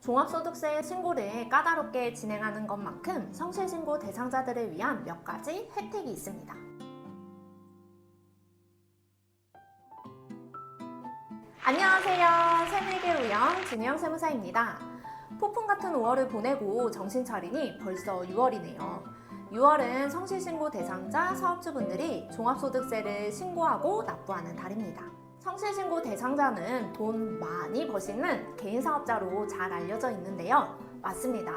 종합소득세 신고를 까다롭게 진행하는 것만큼 성실신고 대상자들을 위한 몇 가지 혜택이 있습니다. 안녕하세요. 새내기 우영 진유영 세무사입니다. 폭풍 같은 5월을 보내고 정신 차리니 벌써 6월이네요. 6월은 성실신고 대상자 사업주분들이 종합소득세를 신고하고 납부하는 달입니다. 성실신고 대상자는 돈 많이 버시는 개인사업자로 잘 알려져 있는데요. 맞습니다.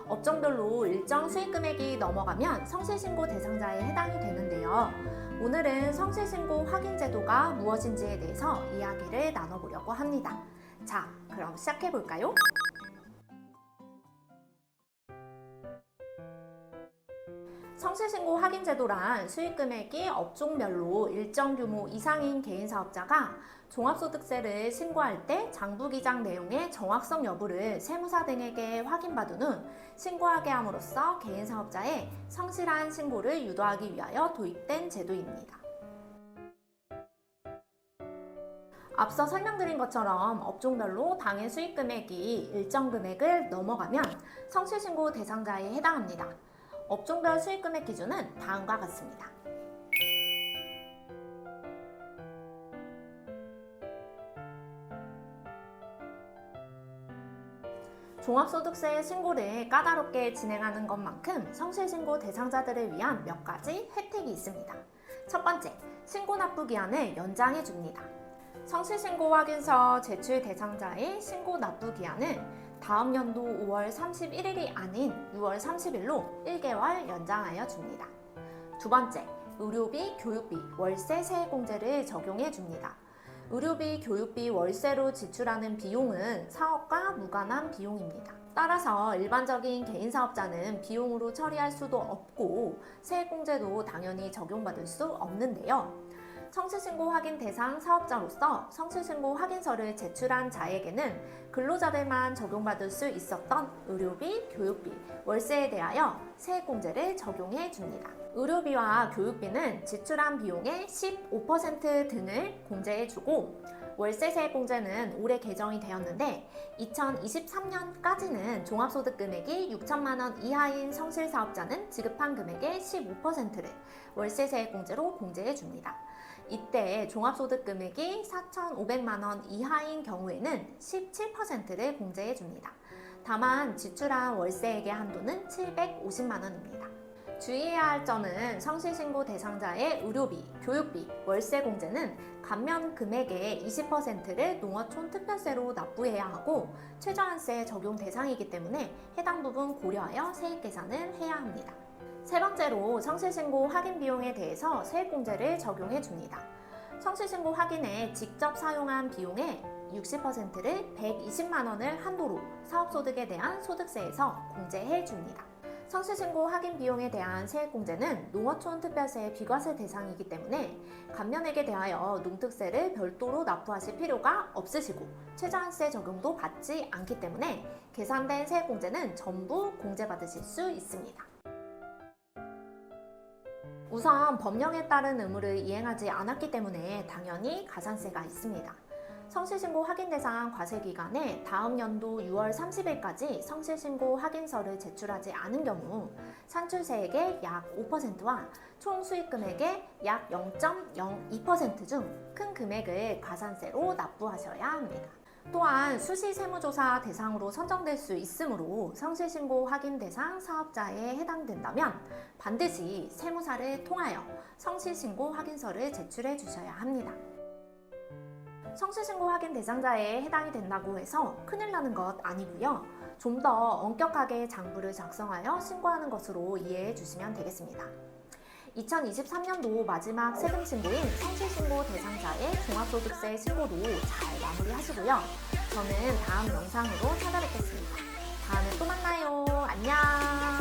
업종별로 일정 수익금액이 넘어가면 성실신고 대상자에 해당이 되는데요. 오늘은 성실신고 확인제도가 무엇인지에 대해서 이야기를 나눠보려고 합니다. 자, 그럼 시작해볼까요? 성실신고 확인제도란 수익금액이 업종별로 일정 규모 이상인 개인사업자가 종합소득세를 신고할 때 장부기장 내용의 정확성 여부를 세무사 등에게 확인받은 후 신고하게 함으로써 개인사업자의 성실한 신고를 유도하기 위하여 도입된 제도입니다. 앞서 설명드린 것처럼 업종별로 당해 수익금액이 일정 금액을 넘어가면 성실신고 대상자에 해당합니다. 업종별 수익금액 기준은 다음과 같습니다. 종합소득세 신고를 까다롭게 진행하는 것만큼 성실신고 대상자들을 위한 몇 가지 혜택이 있습니다. 첫 번째, 신고 납부 기한을 연장해 줍니다. 성실신고 확인서 제출 대상자의 신고 납부 기한을 다음 연도 5월 31일이 아닌 6월 30일로 1개월 연장하여 줍니다. 두 번째, 의료비, 교육비, 월세 세액공제를 적용해 줍니다. 의료비, 교육비, 월세로 지출하는 비용은 사업과 무관한 비용입니다. 따라서 일반적인 개인사업자는 비용으로 처리할 수도 없고 세액공제도 당연히 적용받을 수 없는데요. 성실신고 확인 대상 사업자로서 성실신고 확인서를 제출한 자에게는 근로자들만 적용받을 수 있었던 의료비, 교육비, 월세에 대하여 세액공제를 적용해 줍니다. 의료비와 교육비는 지출한 비용의 15% 등을 공제해 주고 월세 세액공제는 올해 개정이 되었는데 2023년까지는 종합소득 금액이 6천만 원 이하인 성실사업자는 지급한 금액의 15%를 월세 세액공제로 공제해 줍니다. 이때 종합소득 금액이 4,500만 원 이하인 경우에는 17%를 공제해 줍니다. 다만 지출한 월세액의 한도는 750만 원입니다. 주의해야 할 점은 성실신고 대상자의 의료비, 교육비, 월세 공제는 감면 금액의 20%를 농어촌 특별세로 납부해야 하고 최저한세 적용 대상이기 때문에 해당 부분 고려하여 세액 계산을 해야 합니다. 세 번째로 성실신고 확인 비용에 대해서 세액공제를 적용해 줍니다. 성실신고 확인에 직접 사용한 비용의 60%를 120만 원을 한도로 사업소득에 대한 소득세에서 공제해 줍니다. 성실신고 확인 비용에 대한 세액공제는 농어촌 특별세 비과세 대상이기 때문에 감면액에 대하여 농특세를 별도로 납부하실 필요가 없으시고 최저한세 적용도 받지 않기 때문에 계산된 세액공제는 전부 공제받으실 수 있습니다. 우선 법령에 따른 의무를 이행하지 않았기 때문에 당연히 가산세가 있습니다. 성실신고 확인 대상 과세 기간에 다음 연도 6월 30일까지 성실신고 확인서를 제출하지 않은 경우 산출세액의 약 5%와 총 수익금액의 약 0.02% 중 큰 금액을 가산세로 납부하셔야 합니다. 또한 수시 세무조사 대상으로 선정될 수 있으므로 성실신고 확인 대상 사업자에 해당된다면 반드시 세무사를 통하여 성실신고 확인서를 제출해 주셔야 합니다. 성실신고 확인 대상자에 해당이 된다고 해서 큰일 나는 것 아니고요. 좀 더 엄격하게 장부를 작성하여 신고하는 것으로 이해해 주시면 되겠습니다. 2023년도 마지막 세금 신고인 성실신고 대상자의 종합소득세 신고도 잘 마무리하시고요. 저는 다음 영상으로 찾아뵙겠습니다. 다음에 또 만나요. 안녕.